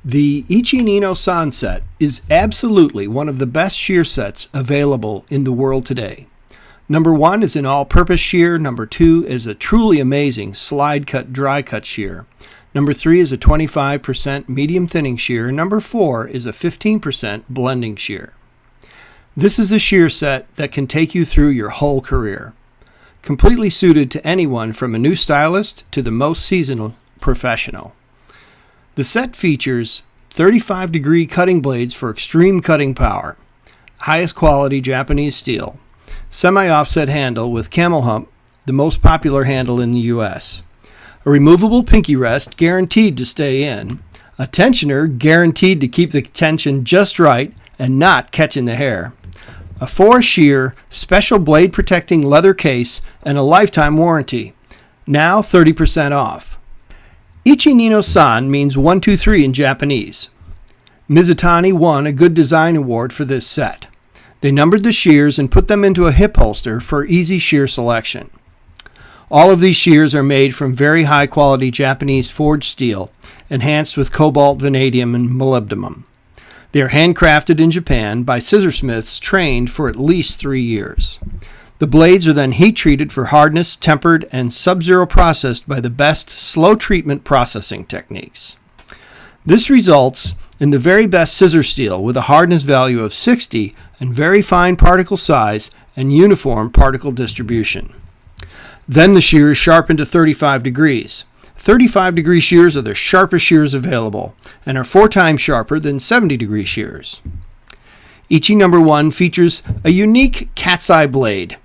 The Ichi-Nino-San set is absolutely one of the best shear sets available in the world today. Number 1 is an all-purpose shear. Number 2 is a truly amazing slide cut, dry cut shear. Number 3 is a 25% medium thinning shear. Number 4 is a 15% blending shear. This is a shear set that can take you through your whole career. Completely suited to anyone from a new stylist to the most seasoned professional. The set features 35-degree cutting blades for extreme cutting power, highest quality Japanese steel, semi-offset handle with camel hump, the most popular handle in the US, a removable pinky rest guaranteed to stay in, a tensioner guaranteed to keep the tension just right and not catching the hair, a 4-shear special blade protecting leather case, and a lifetime warranty. Now 30% off. Ichi-Nino-San means 1, 2, 3 in Japanese. Mizutani won a Good Design Award for this set. They numbered the shears and put them into a hip holster for easy shear selection. All of these shears are made from very high quality Japanese forged steel, enhanced with cobalt, vanadium, and molybdenum. They are handcrafted in Japan by scissorsmiths trained for at least 3 years. The blades are then heat treated for hardness, tempered, and sub-zero processed by the best slow treatment processing techniques. This results in the very best scissor steel with a hardness value of 60 and very fine particle size and uniform particle distribution. Then the shear is sharpened to 35 degrees. 35-degree shears are the sharpest shears available and are 4 times sharper than 70-degree shears. Ichi No. 1 features a unique cat's eye blade.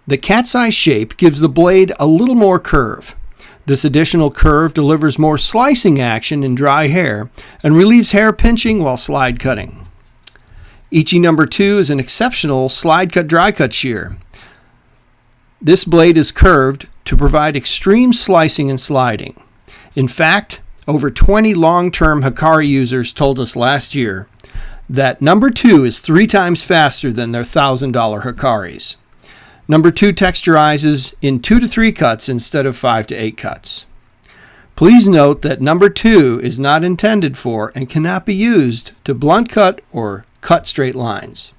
The cat's eye shape gives the blade a little more curve. This additional curve delivers more slicing action in dry hair and relieves hair pinching while slide cutting. Ichi No. 2 is an exceptional slide cut dry cut shear. This blade is curved to provide extreme slicing and sliding. In fact, over 20 long-term Hikari users told us last year that No. 2 is 3 times faster than their $1,000 Hikaris. No. 2 texturizes in 2 to 3 cuts instead of 5 to 8 cuts. Please note that No. 2 is not intended for and cannot be used to blunt cut or cut straight lines.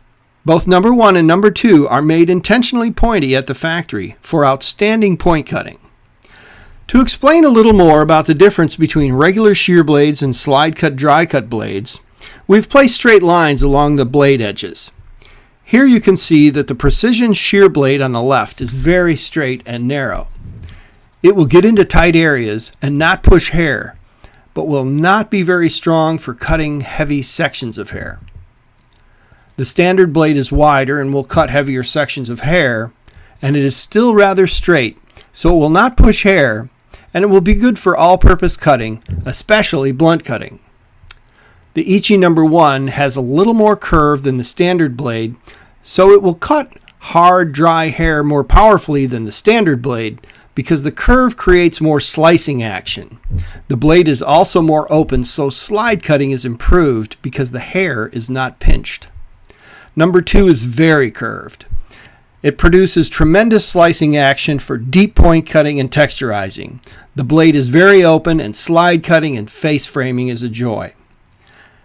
Both No. 1 and No. 2 are made intentionally pointy at the factory for outstanding point cutting. To explain a little more about the difference between regular shear blades and slide cut dry cut blades, we've placed straight lines along the blade edges. Here you can see that the precision shear blade on the left is very straight and narrow. It will get into tight areas and not push hair, but will not be very strong for cutting heavy sections of hair. The standard blade is wider and will cut heavier sections of hair, and it is still rather straight, so it will not push hair, and it will be good for all-purpose cutting, especially blunt cutting. The Ichi No. 1 has a little more curve than the standard blade, so it will cut hard, dry hair more powerfully than the standard blade because the curve creates more slicing action. The blade is also more open, so slide cutting is improved because the hair is not pinched. No. 2 is very curved. It produces tremendous slicing action for deep point cutting and texturizing. The blade is very open and slide cutting and face framing is a joy.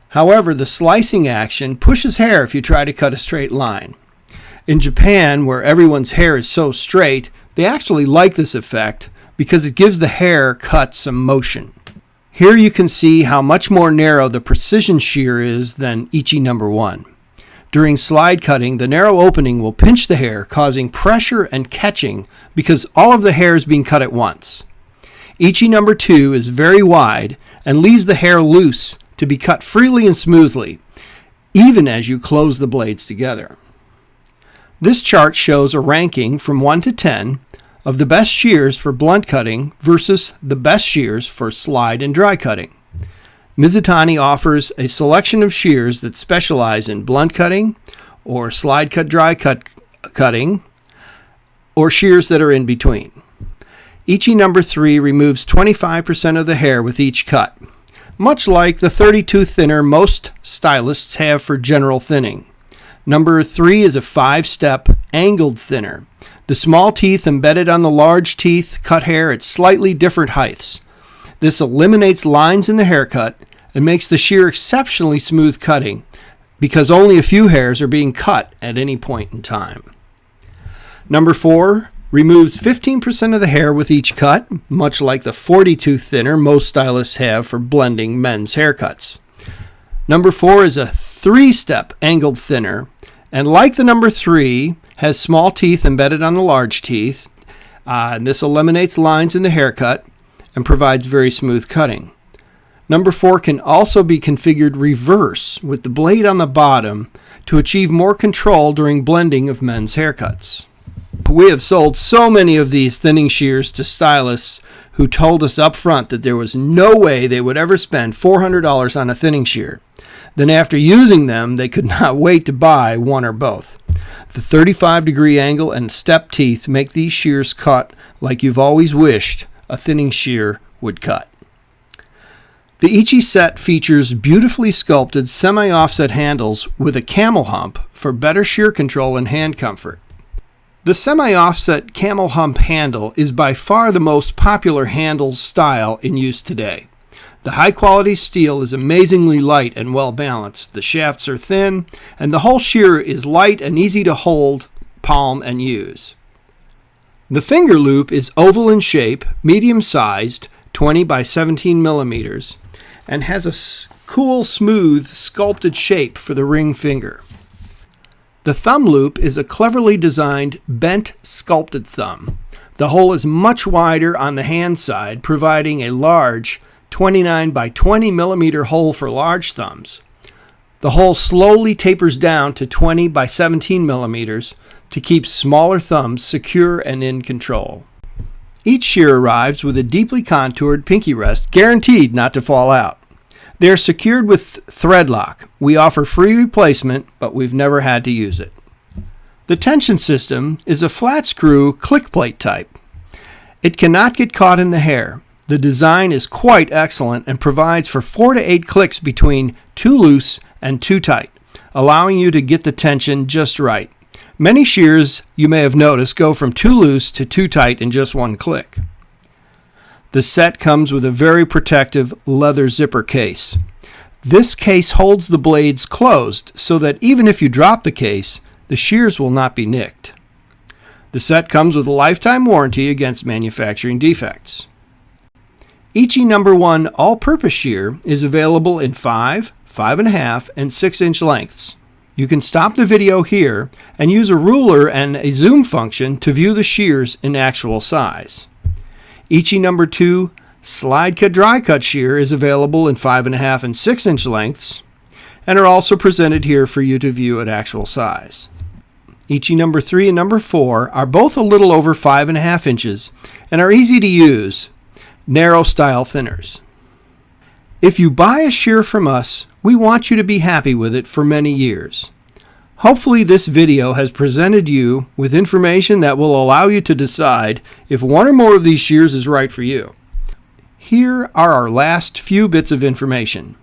However, the slicing action pushes hair if you try to cut a straight line. In Japan, where everyone's hair is so straight, they actually like this effect because it gives the hair cut some motion. Here you can see how much more narrow the precision shear is than Ichi No. 1. During slide cutting, the narrow opening will pinch the hair, causing pressure and catching because all of the hair is being cut at once. Ichi No. 2 is very wide and leaves the hair loose to be cut freely and smoothly, even as you close the blades together. This chart shows a ranking from 1 to 10 of the best shears for blunt cutting versus the best shears for slide and dry cutting. Mizutani offers a selection of shears that specialize in blunt cutting or slide cut dry cut cutting or shears that are in between. Ichi No. 3 removes 25% of the hair with each cut, much like the 32 thinner most stylists have for general thinning. No. 3 is a 5-step angled thinner. The small teeth embedded on the large teeth cut hair at slightly different heights. This eliminates lines in the haircut and makes the shear exceptionally smooth cutting because only a few hairs are being cut at any point in time. Number 4 removes 15% of the hair with each cut, much like the 40-tooth thinner most stylists have for blending men's haircuts. Number 4 is a 3-step angled thinner, and like the number 3, has small teeth embedded on the large teeth. And this eliminates lines in the haircut and provides very smooth cutting. Number 4 can also be configured reverse with the blade on the bottom to achieve more control during blending of men's haircuts. We have sold so many of these thinning shears to stylists who told us up front that there was no way they would ever spend $400 on a thinning shear. Then after using them, they could not wait to buy one or both. The 35-degree angle and step teeth make these shears cut like you've always wished a thinning shear would cut. The Ichi Set features beautifully sculpted semi-offset handles with a camel hump for better shear control and hand comfort. The semi-offset camel hump handle is by far the most popular handle style in use today. The high-quality steel is amazingly light and well-balanced. The shafts are thin, and the whole shear is light and easy to hold, palm, and use. The finger loop is oval in shape, medium-sized, 20 by 17 millimeters, and has a cool, smooth, sculpted shape for the ring finger. The thumb loop is a cleverly designed, bent, sculpted thumb. The hole is much wider on the hand side, providing a large 29 by 20 millimeter hole for large thumbs. The hole slowly tapers down to 20 by 17 millimeters to keep smaller thumbs secure and in control. Each shear arrives with a deeply contoured pinky rest, guaranteed not to fall out. They are secured with thread lock. We offer free replacement, but we've never had to use it. The tension system is a flat screw click plate type. It cannot get caught in the hair. The design is quite excellent and provides for 4 to 8 clicks between too loose and too tight, allowing you to get the tension just right. Many shears, you may have noticed, go from too loose to too tight in just one click. The set comes with a very protective leather zipper case. This case holds the blades closed so that even if you drop the case, the shears will not be nicked. The set comes with a lifetime warranty against manufacturing defects. Ichi No. 1 all-purpose shear is available in 5, 5.5, and 6-inch lengths. You can stop the video here and use a ruler and a zoom function to view the shears in actual size. Ichi No. 2 slide cut dry cut shear is available in 5.5 and 6-inch lengths and are also presented here for you to view at actual size. Ichi No. 3 and No. 4 are both a little over 5.5 inches and are easy to use, narrow style thinners. If you buy a shear from us, we want you to be happy with it for many years. Hopefully this video has presented you with information that will allow you to decide if one or more of these shears is right for you. Here are our last few bits of information.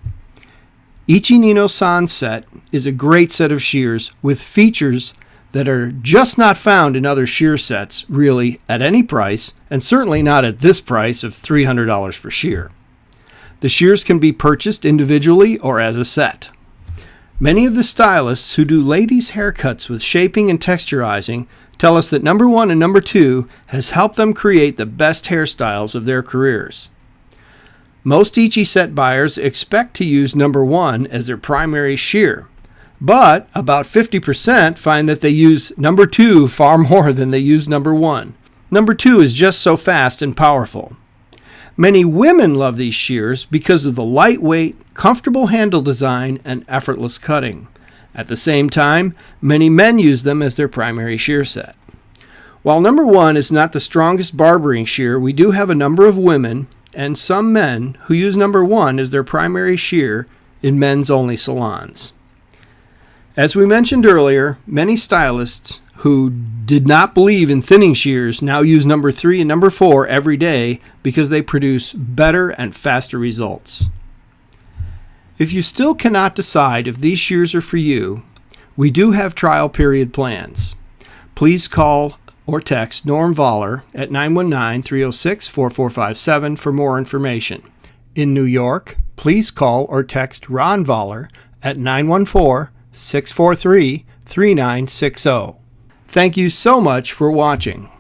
Ichi-Nino-San set is a great set of shears with features that are just not found in other shear sets, really, at any price, and certainly not at this price of $300 per shear. The shears can be purchased individually or as a set. Many of the stylists who do ladies' haircuts with shaping and texturizing tell us that No. 1 and No. 2 has helped them create the best hairstyles of their careers. Most Ichi Set buyers expect to use No. 1 as their primary shear, but about 50% find that they use No. 2 far more than they use No. 1. No. 2 is just so fast and powerful. Many women love these shears because of the lightweight, comfortable handle design and effortless cutting. At the same time, many men use them as their primary shear set. While No. 1 is not the strongest barbering shear, we do have a number of women and some men who use No. 1 as their primary shear in men's-only salons. As we mentioned earlier, many stylists who did not believe in thinning shears now use No. 3 and No. 4 every day because they produce better and faster results. If you still cannot decide if these shears are for you, we do have trial period plans. Please call or text Norm Voller at 919-306-4457 for more information. In New York, please call or text Ron Voller at 914-643-3960. Thank you so much for watching.